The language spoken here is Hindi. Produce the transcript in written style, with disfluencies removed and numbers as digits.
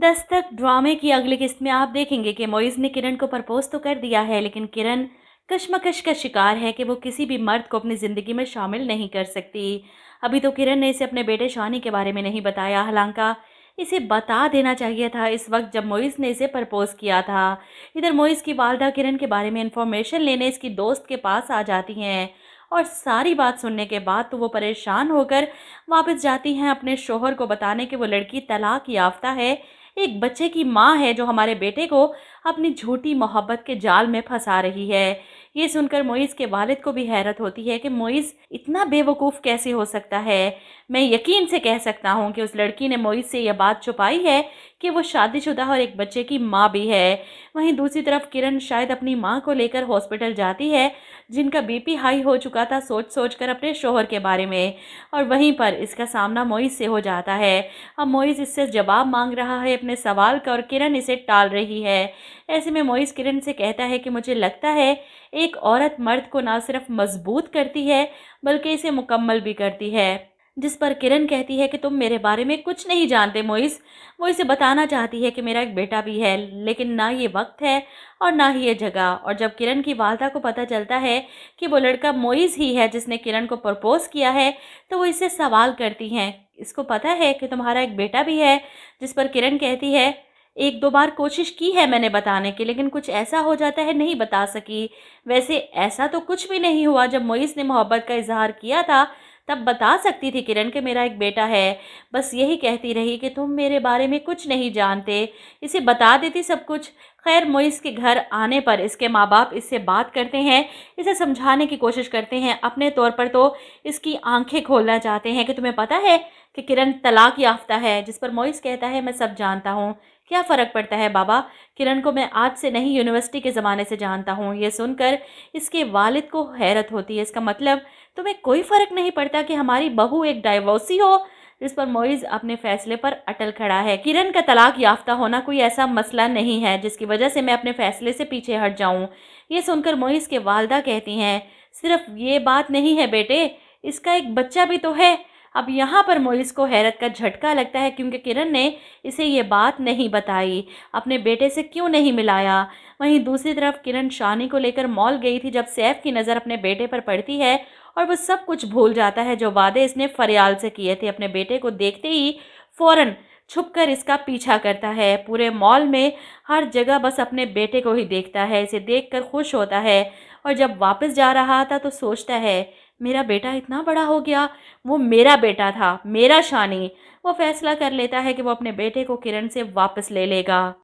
दस्तक ड्रामे की अगली किस्त में आप देखेंगे कि मोइज़ ने किरण को प्रपोज तो कर दिया है, लेकिन किरण कश्मकश का शिकार है कि वो किसी भी मर्द को अपनी ज़िंदगी में शामिल नहीं कर सकती। अभी तो किरण ने इसे अपने बेटे शानी के बारे में नहीं बताया, हालांकि इसे बता देना चाहिए था इस वक्त जब मोइज़ ने इसे प्रपोज किया था। इधर मोइज़ की वालदा किरण के बारे में इंफॉर्मेशन लेने इसकी दोस्त के पास आ जाती हैं और सारी बात सुनने के बाद तो वो परेशान होकर वापस जाती हैं अपने शोहर को बताने कि वो लड़की तलाक याफ्ता है, एक बच्चे की माँ है जो हमारे बेटे को अपनी झूठी मोहब्बत के जाल में फंसा रही है। ये सुनकर मोइज़ के वालिद को भी हैरत होती है कि मोइज़ इतना बेवकूफ़ कैसे हो सकता है। मैं यकीन से कह सकता हूँ कि उस लड़की ने मोइज़ से यह बात छुपाई है कि वो शादीशुदा और एक बच्चे की माँ भी है। वहीं दूसरी तरफ किरण शायद अपनी माँ को लेकर हॉस्पिटल जाती है, जिनका बीपी हाई हो चुका था सोच सोच कर अपने शोहर के बारे में, और वहीं पर इसका सामना मोइज़ से हो जाता है। अब मोइज़ इससे जवाब मांग रहा है अपने सवाल का और किरण इसे टाल रही है। ऐसे में मोइज़ किरण से कहता है कि मुझे लगता है एक औरत मर्द को ना सिर्फ मजबूत करती है बल्कि इसे मुकम्मल भी करती है। जिस पर किरण कहती है कि तुम मेरे बारे में कुछ नहीं जानते मोइज़। वो इसे बताना चाहती है कि मेरा एक बेटा भी है, लेकिन ना ये वक्त है और ना ही ये जगह। और जब किरण की वालदा को पता चलता है कि वो लड़का मोइज़ ही है जिसने किरण को प्रपोज किया है, तो वो इससे सवाल करती हैं, इसको पता है कि तुम्हारा एक बेटा भी है? जिस पर किरण कहती है, एक दो बार कोशिश की है मैंने बताने की, लेकिन कुछ ऐसा हो जाता है नहीं बता सकी। वैसे ऐसा तो कुछ भी नहीं हुआ, जब मोइज़ ने मोहब्बत का इजहार किया था तब बता सकती थी किरण कि मेरा एक बेटा है। बस यही कहती रही कि तुम मेरे बारे में कुछ नहीं जानते, इसे बता देती सब कुछ। खैर मोइज़ के घर आने पर इसके माँ बाप इससे बात करते हैं, इसे समझाने की कोशिश करते हैं, अपने तौर पर तो इसकी आंखें खोलना चाहते हैं कि तुम्हें पता है कि किरण तलाक याफ्ता है। जिस पर मोइज़ कहता है, मैं सब जानता हूँ, क्या फ़र्क पड़ता है बाबा, किरण को मैं आज से नहीं यूनिवर्सिटी के ज़माने से जानता हूँ। ये सुनकर इसके वालिद को हैरत होती है, इसका मतलब तुम्हें कोई फ़र्क नहीं पड़ता कि हमारी बहू एक डाइवोर्सी हो? जिस पर मोइज़ अपने फ़ैसले पर अटल खड़ा है। किरण का तलाक याफ्ता होना कोई ऐसा मसला नहीं है जिसकी वजह से मैं अपने फ़ैसले से पीछे हट जाऊँ। ये सुनकर मोइज़ के वालदा कहती हैं, सिर्फ ये बात नहीं है बेटे, इसका एक बच्चा भी तो है। अब यहाँ पर मोइज़ को हैरत का झटका लगता है, क्योंकि किरण ने इसे ये बात नहीं बताई, अपने बेटे से क्यों नहीं मिलाया। वहीं दूसरी तरफ किरण शानी को लेकर मॉल गई थी जब सैफ की नज़र अपने बेटे पर पड़ती है और वो सब कुछ भूल जाता है जो वादे इसने फरियाल से किए थे। अपने बेटे को देखते ही फ़ौरन छुपकर इसका पीछा करता है। पूरे मॉल में हर जगह बस अपने बेटे को ही देखता है, इसे देखकर खुश होता है। और जब वापस जा रहा था तो सोचता है, मेरा बेटा इतना बड़ा हो गया, वो मेरा बेटा था, मेरा शानी। वो फैसला कर लेता है कि वो अपने बेटे को किरण से वापस ले लेगा।